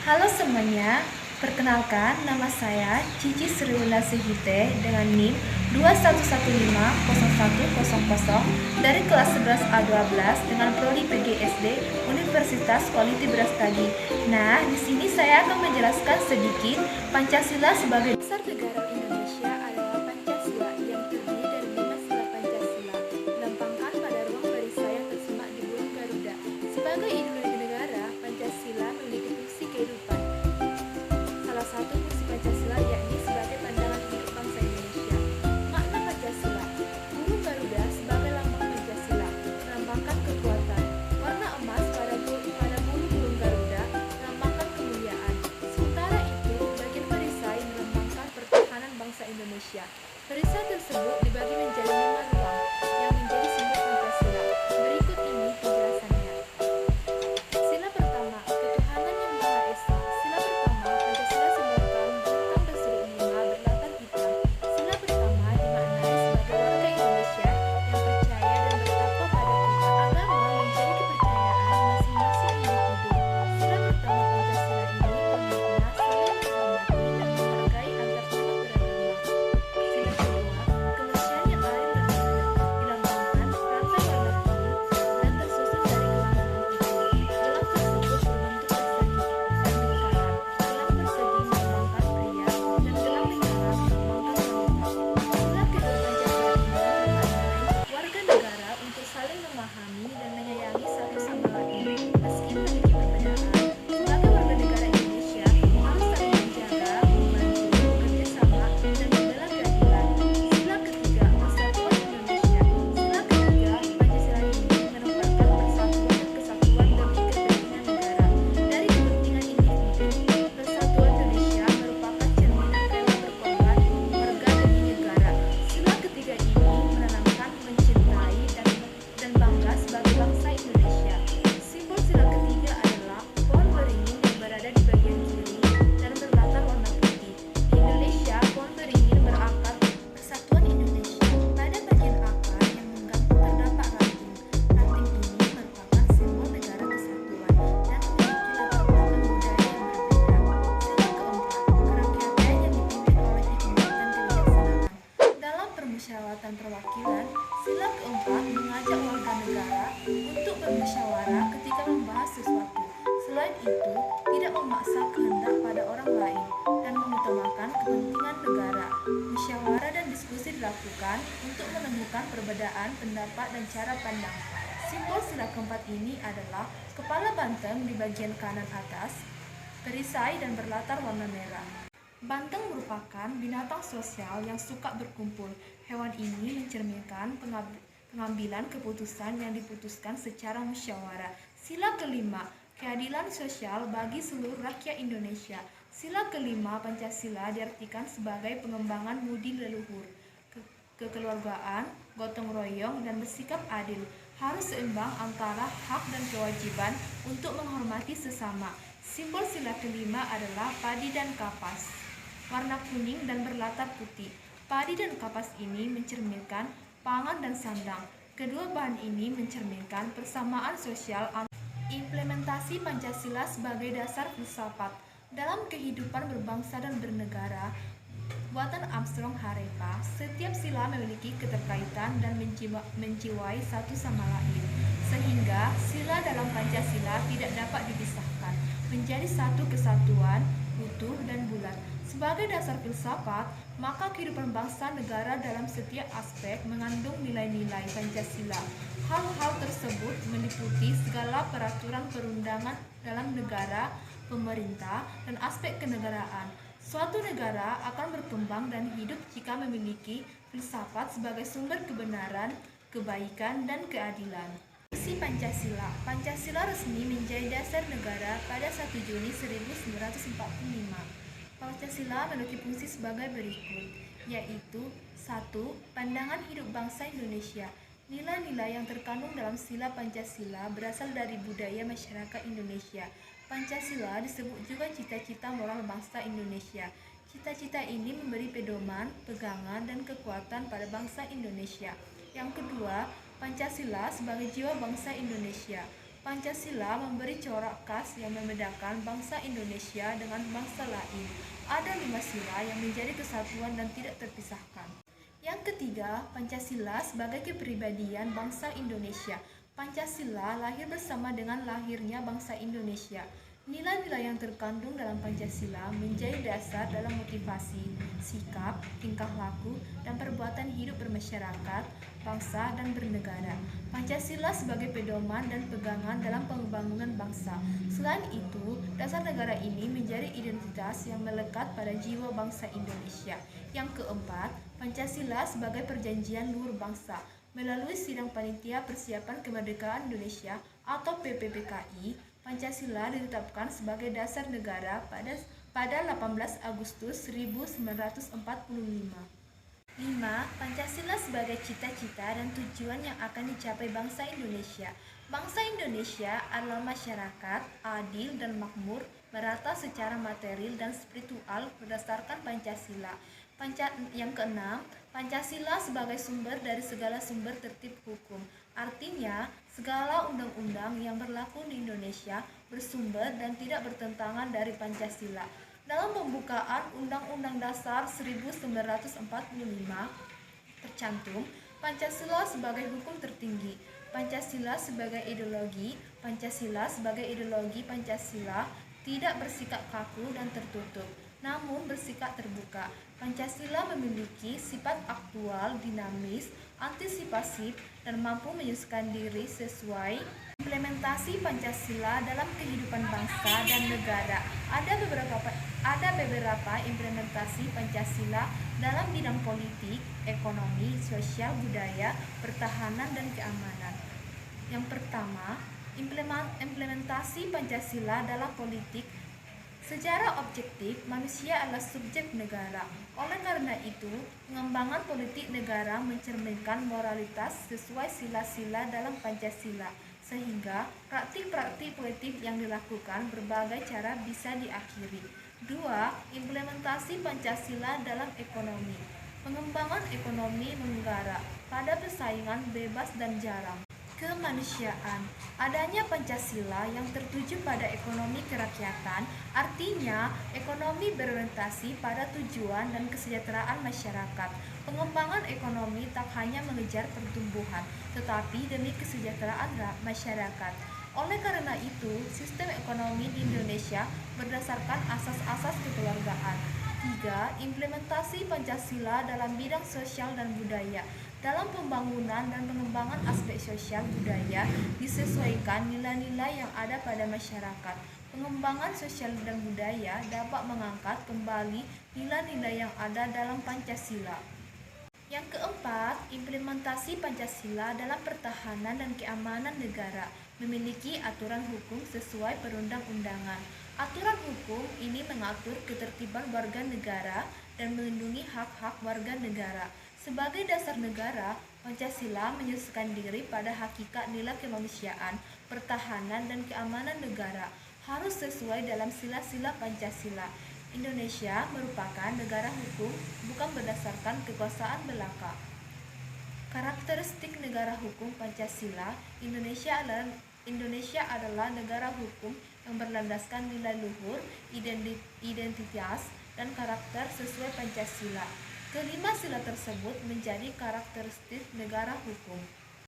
Halo semuanya, perkenalkan nama saya Cici Sriwulandari Hite dengan NIM 21150100 dari kelas 11A12 dengan prodi PGSD Universitas Quality Brastagi. Nah, di sini saya akan menjelaskan sedikit Pancasila sebagai dasar negara Indonesia adalah Pancasila yang terdiri dari 5 sila Pancasila dilempangkan pada ruang barisan yang tersemat di burung Garuda. Sebagai ideologi negara, Pancasila memiliki fungsi kehidupan. Salah satu fungsi Pancasila yakni sebagai pandangan hidup bangsa Indonesia. Makna Pancasila: burung Garuda sebagai lambang Pancasila melambangkan kekuatan. Warna emas pada bulu burung Garuda melambangkan kemuliaan. Sementara itu, bagian perisai melambangkan pertahanan bangsa Indonesia. Perisai tersebut dibagi menjadi 5 ruang yang menjadi simbol Pancasila. Berikut ini penjelasannya. Sila pertama, ketuhanan yang Maha Esa. Sila pertama, Pancasila semboyan bintang berserut 5 berlatar hitam. Sila pertama dimaknai sebagai warga Indonesia yang percaya dan bertakwa pada Tuhan. Agama menjadi kepercayaan masing-masing individu. Sila pertama Pancasila ini bermakna saling menghormati dan menghargai antar umat beragama. Sila kedua, kemanusiaan yang adil dan benar, dilambangkan rantai warna kuning dan tersusun dari gelang-gelang putih. Gelang tersebut berbentuk persegi dan lingkaran. Gelang persegi melambangkan pria dan gelang lingkaran melambangkan wanita. Sila kedua Pancasila ini bermaknai warga negara untuk saling memahami dan menyayangi satu sama lain meski memiliki perbedaan. Sebagai warga negara Indonesia harus saling menjaga, membantu, bekerja sama, dan membela keadilan. Sila ketiga Persatuan Indonesia. Sila ketiga Pancasila ini menempatkan persatuan dan kesatuan demi kepentingan negara. Dari kepentingan individu, Persatuan Indonesia merupakan cerminan rela berkorban warga demi negara. Sila ketiga ini menanamkan mencintai dan bangga sebagai bangsa Indonesia. Simbol sila ketiga adalah pohon beringin yang berada di bagian kiri dan berlatar warna putih. Di Indonesia, pohon beringin berakar Persatuan Indonesia. Pada bagian akar yang menggantung terdapat ranting. Ranting ini merupakan simbol negara kesatuan dan memiliki latar belakang budaya yang berbeda. Sila keempat, kerakyatan yang dipimpin oleh hikmat dan kebijaksanaan. Dalam permusyawaratan perwakilan, sila keempat mengajak warga negara untuk bermusyawarah ketika membahas sesuatu. Selain itu, tidak memaksa kehendak pada orang lain dan mengutamakan kepentingan negara. Musyawarah dan diskusi dilakukan untuk menemukan perbedaan pendapat dan cara pandang. Simbol sila keempat ini adalah kepala banteng di bagian kanan atas, perisai dan berlatar warna merah. Banteng merupakan binatang sosial yang suka berkumpul. Hewan ini mencerminkan pengambilan keputusan yang diputuskan secara musyawarah. Sila kelima, keadilan sosial bagi seluruh rakyat Indonesia. Sila kelima Pancasila diartikan sebagai pengembangan budi leluhur, kekeluargaan, gotong royong, dan bersikap adil. Harus seimbang antara hak dan kewajiban untuk menghormati sesama. Simbol sila kelima adalah padi dan kapas, warna kuning dan berlatar putih. Padi dan kapas ini mencerminkan pangan dan sandang. Kedua bahan ini mencerminkan persamaan sosial. Implementasi Pancasila sebagai dasar filsafat dalam kehidupan berbangsa dan bernegara. Buatan Armstrong Harepa, setiap sila memiliki keterkaitan dan menjiwai satu sama lain, sehingga sila dalam Pancasila tidak dapat dipisahkan, menjadi satu kesatuan, utuh dan bulat. Sebagai dasar filsafat, maka kehidupan bangsa negara dalam setiap aspek mengandung nilai-nilai Pancasila. Hal-hal tersebut meliputi segala peraturan perundangan dalam negara, pemerintah, dan aspek kenegaraan. Suatu negara akan berkembang dan hidup jika memiliki filsafat sebagai sumber kebenaran, kebaikan, dan keadilan. Fungsi Pancasila. Pancasila resmi menjadi dasar negara pada 1 Juni 1945. Pancasila memiliki fungsi sebagai berikut, yaitu 1. Pandangan hidup bangsa Indonesia. Nilai-nilai yang terkandung dalam sila Pancasila berasal dari budaya masyarakat Indonesia. Pancasila disebut juga cita-cita moral bangsa Indonesia. Cita-cita ini memberi pedoman, pegangan, dan kekuatan pada bangsa Indonesia. Yang kedua, Pancasila sebagai jiwa bangsa Indonesia. Pancasila memberi corak khas yang membedakan bangsa Indonesia dengan bangsa lain. Ada 5 sila yang menjadi kesatuan dan tidak terpisahkan. Yang ketiga, Pancasila sebagai kepribadian bangsa Indonesia. Pancasila lahir bersama dengan lahirnya bangsa Indonesia. Nilai-nilai yang terkandung dalam Pancasila menjadi dasar dalam motivasi, sikap, tingkah laku, dan perbuatan hidup bermasyarakat, bangsa, dan bernegara. Pancasila sebagai pedoman dan pegangan dalam pembangunan bangsa. Selain itu, dasar negara ini menjadi identitas yang melekat pada jiwa bangsa Indonesia. Yang keempat, Pancasila sebagai perjanjian luhur bangsa. Melalui Sidang Panitia Persiapan Kemerdekaan Indonesia atau PPPKI, Pancasila ditetapkan sebagai dasar negara pada 18 Agustus 1945. 5. Pancasila sebagai cita-cita dan tujuan yang akan dicapai bangsa Indonesia. Bangsa Indonesia adalah masyarakat adil dan makmur, merata secara material dan spiritual berdasarkan Pancasila. Yang keenam, Pancasila sebagai sumber dari segala sumber tertib hukum. Artinya, segala undang-undang yang berlaku di Indonesia bersumber dan tidak bertentangan dari Pancasila. Dalam pembukaan Undang-Undang Dasar 1945 tercantum Pancasila sebagai hukum tertinggi, Pancasila sebagai ideologi, Pancasila sebagai ideologi Pancasila tidak bersikap kaku dan tertutup, namun bersikap terbuka. Pancasila memiliki sifat aktual, dinamis, antisipasif, dan mampu menyesuaikan diri sesuai implementasi Pancasila dalam kehidupan bangsa dan negara. Ada beberapa implementasi Pancasila dalam bidang politik, ekonomi, sosial, budaya, pertahanan, dan keamanan. Yang pertama, implementasi Pancasila dalam politik. Secara objektif, manusia adalah subjek negara. Oleh karena itu, pengembangan politik negara mencerminkan moralitas sesuai sila-sila dalam Pancasila, sehingga praktik-praktik politik yang dilakukan berbagai cara bisa diakhiri. 2. Implementasi Pancasila dalam ekonomi. Pengembangan ekonomi menggara pada persaingan bebas dan jarang. Kemanusiaan. Adanya Pancasila yang tertuju pada ekonomi kerakyatan, artinya ekonomi berorientasi pada tujuan dan kesejahteraan masyarakat. Pengembangan ekonomi tak hanya mengejar pertumbuhan, tetapi demi kesejahteraan masyarakat. Oleh karena itu, sistem ekonomi di Indonesia berdasarkan asas-asas kekeluargaan. 3. Implementasi Pancasila dalam bidang sosial dan budaya. Dalam pembangunan dan pengembangan aspek sosial budaya disesuaikan nilai-nilai yang ada pada masyarakat. Pengembangan sosial dan budaya dapat mengangkat kembali nilai-nilai yang ada dalam Pancasila. Yang keempat, implementasi Pancasila dalam pertahanan dan keamanan negara, memiliki aturan hukum sesuai perundang-undangan. Aturan hukum ini mengatur ketertiban warga negara dan melindungi hak-hak warga negara. Sebagai dasar negara, Pancasila menyesuaikan diri pada hakikat nilai kemanusiaan, pertahanan, dan keamanan negara, harus sesuai dalam sila-sila Pancasila. Indonesia merupakan negara hukum, bukan berdasarkan kekuasaan belaka. Karakteristik negara hukum Pancasila. Indonesia adalah negara hukum yang berlandaskan nilai luhur, identitas, dan karakter sesuai Pancasila. Kelima sila tersebut menjadi karakteristik negara hukum.